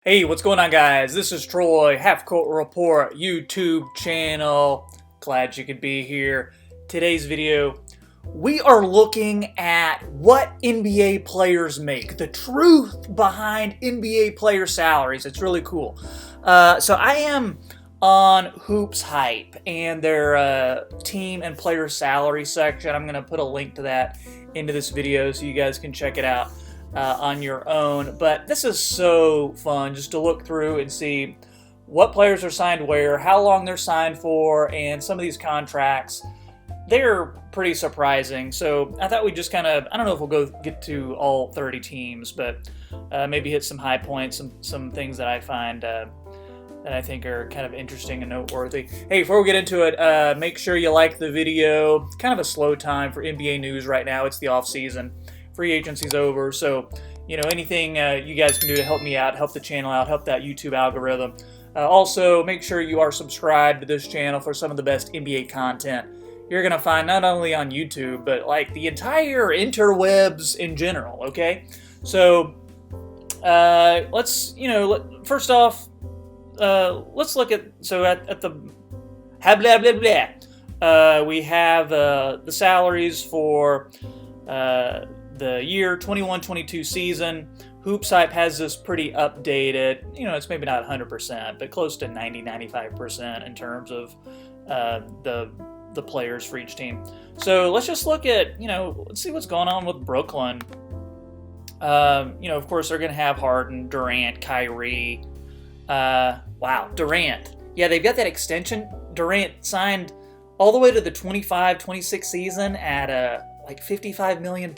Hey, what's going on, guys? This is Troy, Half Court Report YouTube channel. Glad you could be here. Today's video, we are looking at what NBA players make, the truth behind NBA player salaries. It's really cool. So I am on Hoops Hype and their team and player salary section. I'm going to put a link to that into this video so you guys can check it out on your own. But this is so fun just to look through and see what players are signed where, how long they're signed for, and some of these contracts. They're pretty surprising. So I thought we'd just kind of, I don't know if we'll get to all 30 teams, but maybe hit some high points, some things that I find that I think are kind of interesting and noteworthy. Hey, before we get into it, make sure you like the video. Kind of a slow time for NBA news right now. It's the off season. Free agency's over, so anything you guys can do to help me out, help the channel out, help that YouTube algorithm. Also, make sure you are subscribed to this channel for some of the best NBA content you're gonna find not only on YouTube but like the entire interwebs in general. Okay, so let's first off, let's look at at the blah blah blah. We have the salaries for the year 21-22 season. Hoops Hype has this pretty updated. It's maybe not 100%, but close to 90-95% in terms of the players for each team. So let's just look at let's see what's going on with Brooklyn. Of course they're going to have Harden, Durant, Kyrie. Wow, Durant. Yeah, they've got that extension. Durant signed all the way to the 25-26 season at like $55 million.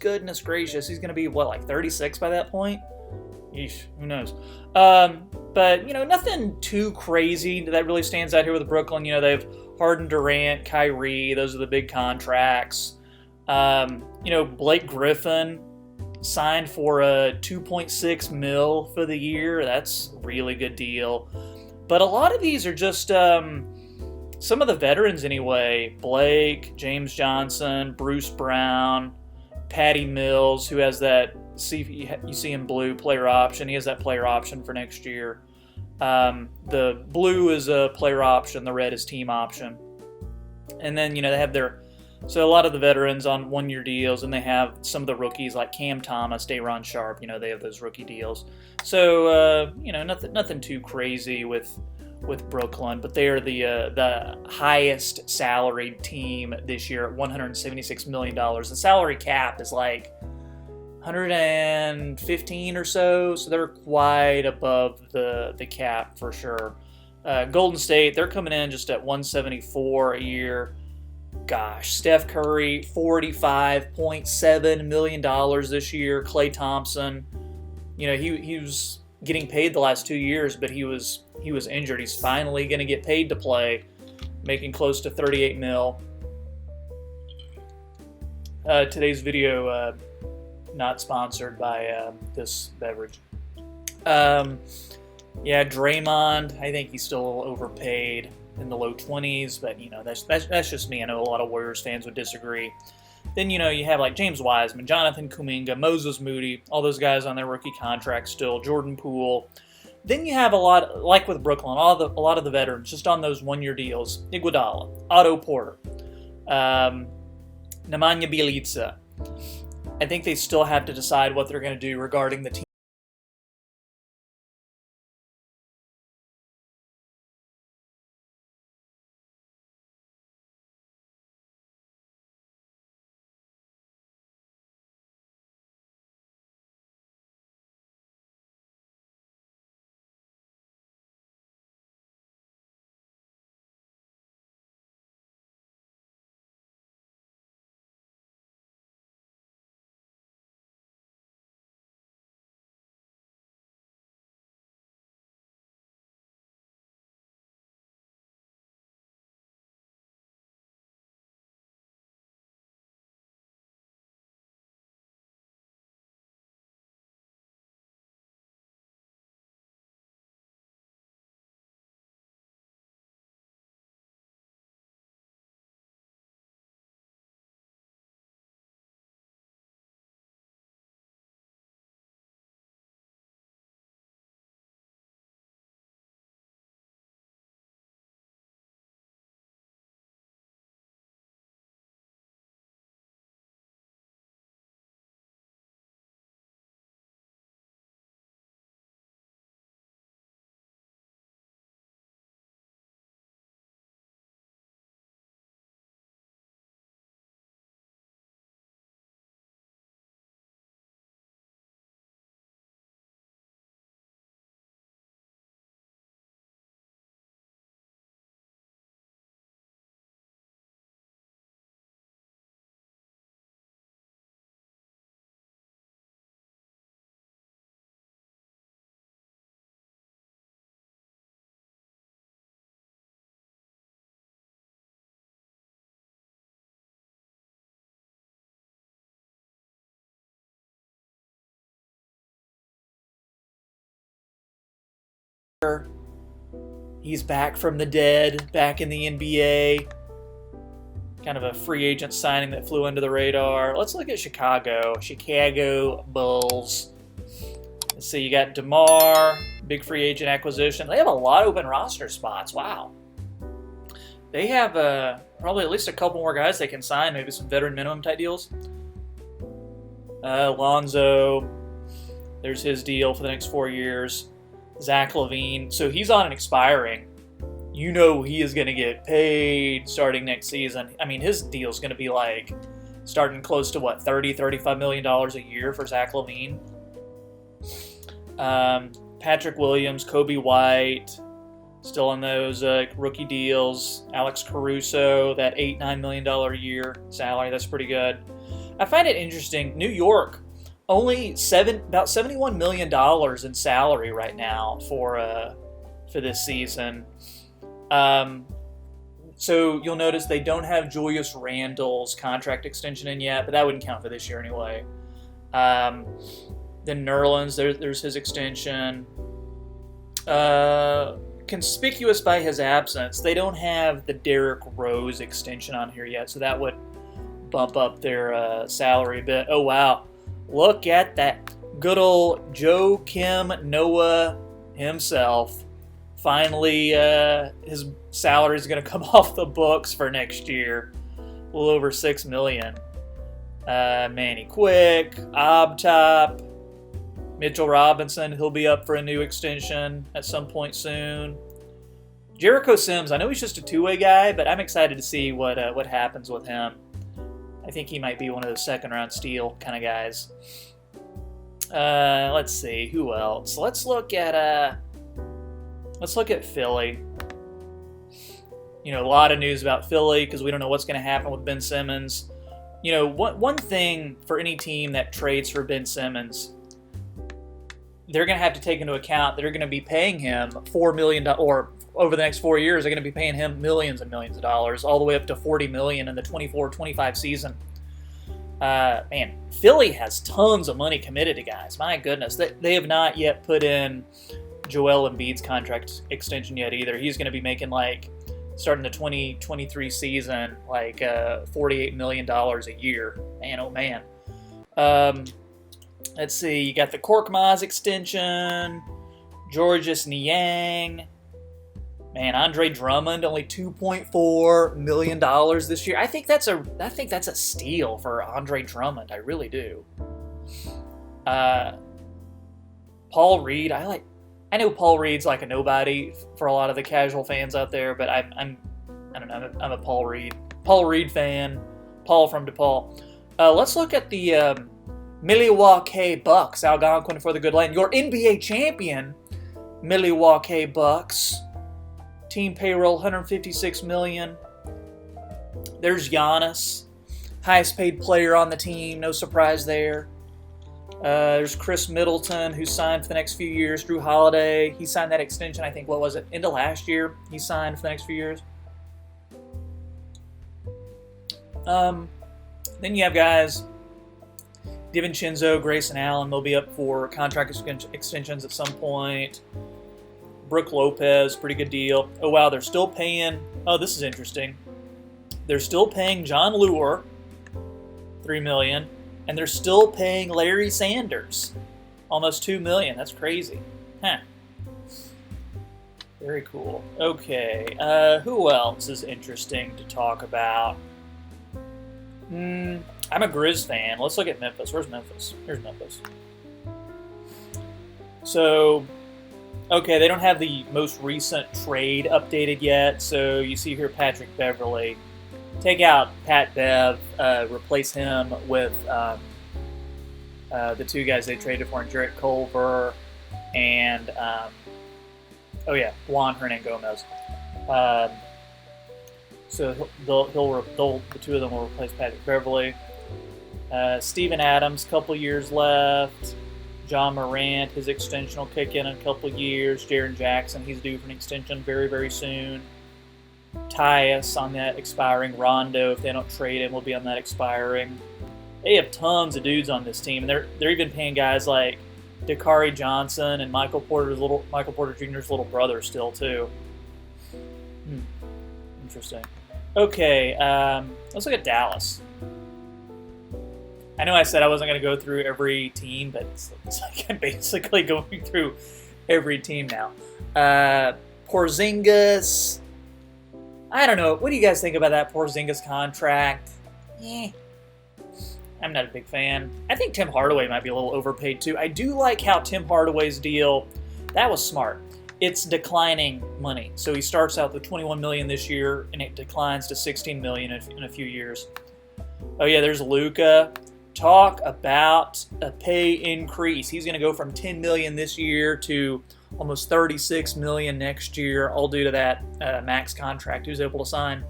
Goodness gracious, he's going to be what, like 36 by that point? Yeesh, who knows? But nothing too crazy that really stands out here with Brooklyn. They have Harden, Durant, Kyrie. Those are the big contracts. Blake Griffin signed for a 2.6 mil for the year. That's a really good deal. But a lot of these are just some of the veterans anyway. Blake, James Johnson, Bruce Brown, Patty Mills, who has that, you see in blue, player option. He has that player option for next year. The blue is a player option, the red is team option. And then, they have so a lot of the veterans on one-year deals, and they have some of the rookies like Cam Thomas, Day'Ron Sharpe, they have those rookie deals. So, nothing too crazy with Brooklyn, but they are the highest salaried team this year at $176 million. The salary cap is like 115 or so they're quite above the cap for sure. Golden State, they're coming in just at 174 a year. Gosh, Steph Curry, $45.7 million this year. Klay Thompson, he was getting paid the last 2 years, but he was injured. He's finally going to get paid to play, making close to 38 mil. Today's video not sponsored by this beverage. Yeah, Draymond, I think he's still overpaid in the low 20s, but that's just me. I know a lot of Warriors fans would disagree. Then you have like James Wiseman, Jonathan Kuminga, Moses Moody, all those guys on their rookie contracts still. Jordan Poole. Then you have a lot, like with Brooklyn, a lot of the veterans just on those one-year deals. Iguodala, Otto Porter, Nemanja Bjelica. I think they still have to decide what they're going to do regarding the team. He's back from the dead, back in the NBA. Kind of a free agent signing that flew under the radar. Let's look at Chicago. Chicago Bulls. Let's see, you got DeMar, big free agent acquisition. They have a lot of open roster spots. Wow. They have probably at least a couple more guys they can sign, maybe some veteran minimum type deals. Lonzo, there's his deal for the next 4 years. Zach LaVine, so he's on an expiring. You know he is going to get paid starting next season. I mean, his deal is going to be like starting close to what, $30-35 million a year for Zach LaVine. Patrick Williams, Kobe White, still on those rookie deals. Alex Caruso, that $8-9 million a year salary, that's pretty good. I find it interesting. New York, only about $71 million in salary right now for this season. So you'll notice they don't have Julius Randle's contract extension in yet, but that wouldn't count for this year anyway. Then Nerlens, there's his extension. Conspicuous by his absence, they don't have the Derrick Rose extension on here yet, so that would bump up their salary a bit. Oh, wow. Look at that. Good old Joakim Noah himself. Finally, his salary is going to come off the books for next year. A little over $6 million. Manny Quick, Obtop, Mitchell Robinson, he'll be up for a new extension at some point soon. Jericho Sims, I know he's just a two-way guy, but I'm excited to see what happens with him. I think he might be one of those second-round steal kind of guys. Let's see, who else? Let's look at Philly. You know, a lot of news about Philly because we don't know what's going to happen with Ben Simmons. You know, one thing for any team that trades for Ben Simmons, they're going to have to take into account that they're going to be paying him $4 million, or over the next 4 years, they're going to be paying him millions and millions of dollars, all the way up to $40 million in the 24-25 season. Man, Philly has tons of money committed to guys. My goodness, they have not yet put in Joel Embiid's contract extension yet either. He's going to be making, like, starting the 2023 season, like $48 million a year. Man, oh man. Let's see, you got the Korkmaz extension, Georges Niang. Man, Andre Drummond, only $2.4 million this year. I think that's a steal for Andre Drummond. I really do. Paul Reed, I know Paul Reed's like a nobody for a lot of the casual fans out there, but I'm a Paul Reed fan. Paul from DePaul. Let's look at the Milwaukee Bucks. Algonquin for the good land. Your NBA champion, Milwaukee Bucks. Team payroll, $156 million. There's Giannis, highest paid player on the team. No surprise there. There's Chris Middleton, who signed for the next few years. Drew Holiday, he signed that extension, I think, what was it, into last year? He signed for the next few years. Then you have guys, DiVincenzo, Grayson Allen, they'll be up for contract extensions at some point. Brooke Lopez, pretty good deal. Oh, wow, they're still paying, oh, this is interesting. They're still paying John Lure, $3 million. And they're still paying Larry Sanders almost $2 million. That's crazy. Huh. Very cool. Okay. Who else is interesting to talk about? I'm a Grizz fan. Let's look at Memphis. Where's Memphis? Here's Memphis. So, okay, they don't have the most recent trade updated yet. So you see here Patrick Beverley. Take out Pat Bev, replace him with the two guys they traded for, Jarrett Culver and Juan Hernan-Gomez. So the two of them will replace Patrick Beverley. Steven Adams, couple years left. John Morant, his extension will kick in a couple years. Jaren Jackson, he's due for an extension very, very soon. Tyus on that expiring. Rondo, if they don't trade him, will be on that expiring. They have tons of dudes on this team, and they're even paying guys like Dakari Johnson and Michael Porter Jr.'s little brother still too. Interesting. Okay, let's look at Dallas. I know I said I wasn't going to go through every team, but it's like I'm basically going through every team now. Porzingis. I don't know. What do you guys think about that Porzingis contract? I'm not a big fan. I think Tim Hardaway might be a little overpaid too. I do like how Tim Hardaway's deal, that was smart. It's declining money. So he starts out with $21 million this year, and it declines to $16 million in a few years. Oh yeah, there's Luka. Talk about a pay increase. He's going to go from $10 million this year to almost $36 million next year, all due to that max contract he was able to sign.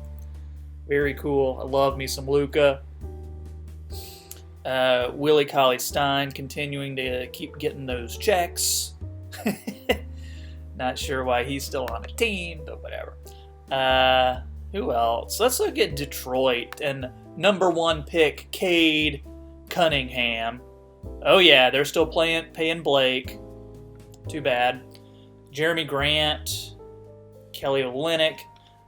Very cool. I love me some Luka. Willie Cauley-Stein continuing to keep getting those checks. Not sure why he's still on the team, but whatever. Who else? Let's look at Detroit and #1 pick Cade Cunningham. Oh yeah, they're still paying Blake. Too bad. Jeremy Grant, Kelly Olynyk.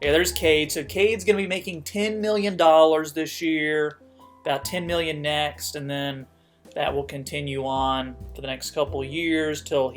Yeah, there's Cade. So Cade's going to be making $10 million this year, about $10 million next, and then that will continue on for the next couple years till he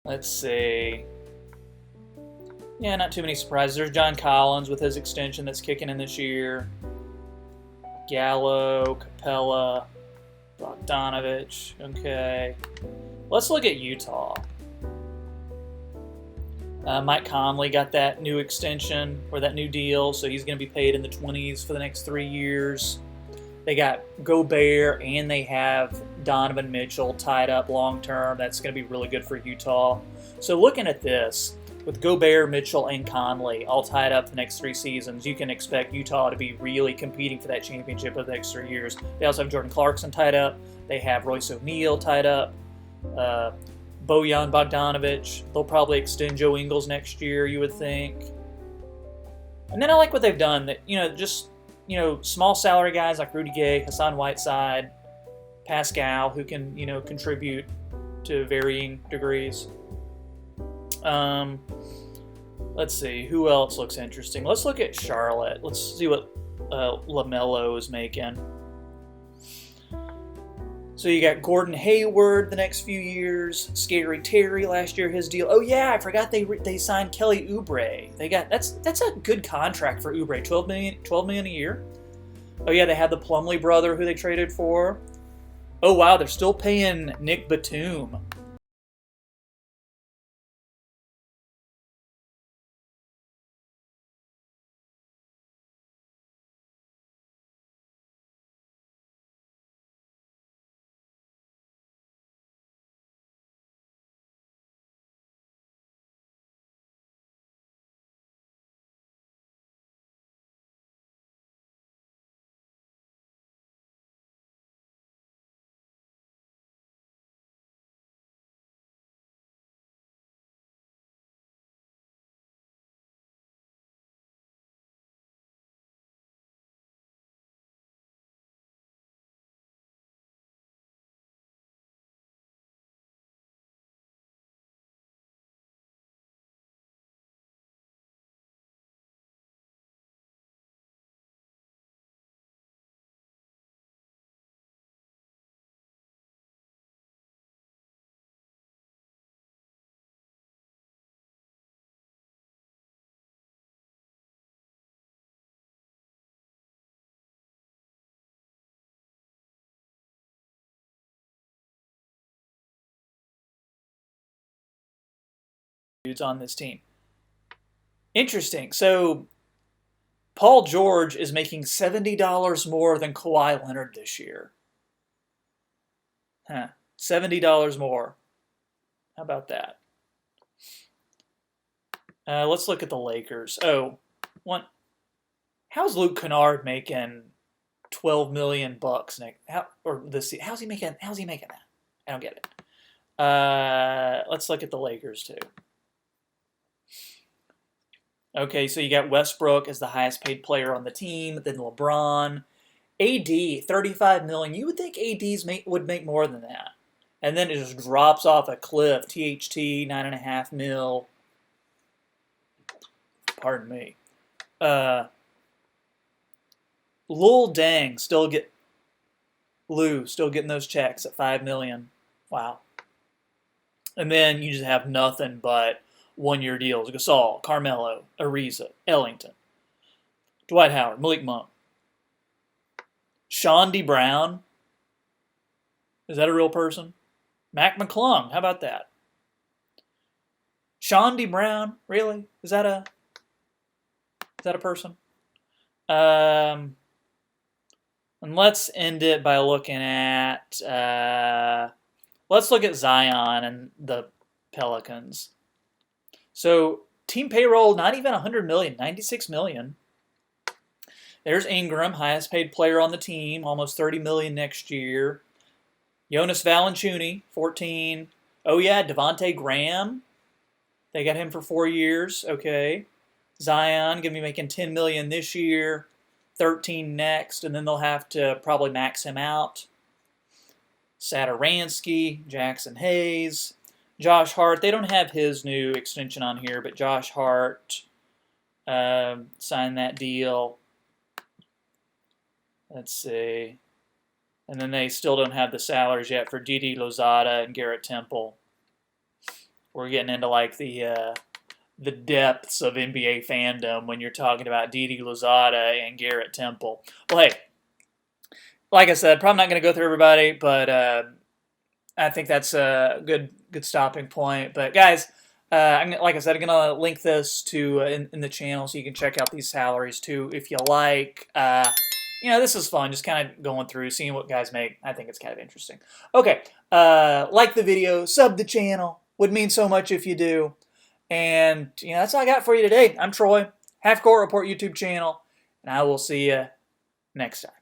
let's see. Yeah, not too many surprises. There's John Collins with his extension that's kicking in this year. Gallo, Capella, Bogdanovich. Okay. Let's look at Utah. Mike Conley got that new extension, or that new deal, so he's going to be paid in the 20s for the next 3 years. They got Gobert, and they have Donovan Mitchell tied up long term. That's going to be really good for Utah. So looking at this, with Gobert, Mitchell, and Conley all tied up the next 3 seasons, you can expect Utah to be really competing for that championship over the next 3 years. They also have Jordan Clarkson tied up. They have Royce O'Neal tied up. Bojan Bogdanovich. They'll probably extend Joe Ingles next year, you would think. And then I like what they've done. That just small salary guys like Rudy Gay, Hassan Whiteside, Pascal, who can contribute to varying degrees. Let's see, who else looks interesting? Let's look at Charlotte. Let's see what LaMelo is making. So you got Gordon Hayward the next few years. Scary Terry last year, his deal. Oh yeah, I forgot they signed Kelly Oubre. That's a good contract for Oubre. 12 million a year. Oh yeah, they had the Plumlee brother who they traded for. Oh wow, they're still paying Nick Batum. Dudes on this team. Interesting. So Paul George is making $70 more than Kawhi Leonard this year. Huh. $70 more. How about that? Let's look at the Lakers. Oh, one. How's Luke Kennard making 12 million bucks next? How's he making that? I don't get it. Let's look at the Lakers too. Okay, so you got Westbrook as the highest paid player on the team, then LeBron. AD, 35 million. You would think AD's would make more than that. And then it just drops off a cliff. THT, 9.5 mil. Pardon me. Lil Dang still getting those checks at 5 million. Wow. And then you just have nothing but one-year deals. Gasol, Carmelo, Ariza, Ellington, Dwight Howard, Malik Monk. Sean D. Brown. Is that a real person? Mac McClung. How about that? Sean D. Brown. Really? Is that a person? And let's end it by looking at let's look at Zion and the Pelicans. So team payroll, not even 100 million, 96 million. There's Ingram, highest paid player on the team, almost 30 million next year. Jonas Valanciunas, 14. Oh yeah, Devontae Graham. They got him for 4 years. Okay. Zion gonna be making 10 million this year, 13 next, and then they'll have to probably max him out. Satoransky, Jackson Hayes, Josh Hart. They don't have his new extension on here, but Josh Hart signed that deal. Let's see. And then they still don't have the salaries yet for Didi Lozada and Garrett Temple. We're getting into like the depths of NBA fandom when you're talking about Didi Lozada and Garrett Temple. Well, hey, like I said, probably not going to go through everybody, but I think that's a good stopping point. But guys, like I said, I'm going to link this to in the channel so you can check out these salaries too if you like. This is fun, just kind of going through, seeing what guys make. I think it's kind of interesting. Okay, like the video, sub the channel. Would mean so much if you do. And, that's all I got for you today. I'm Troy, Half Court Report YouTube channel, and I will see you next time.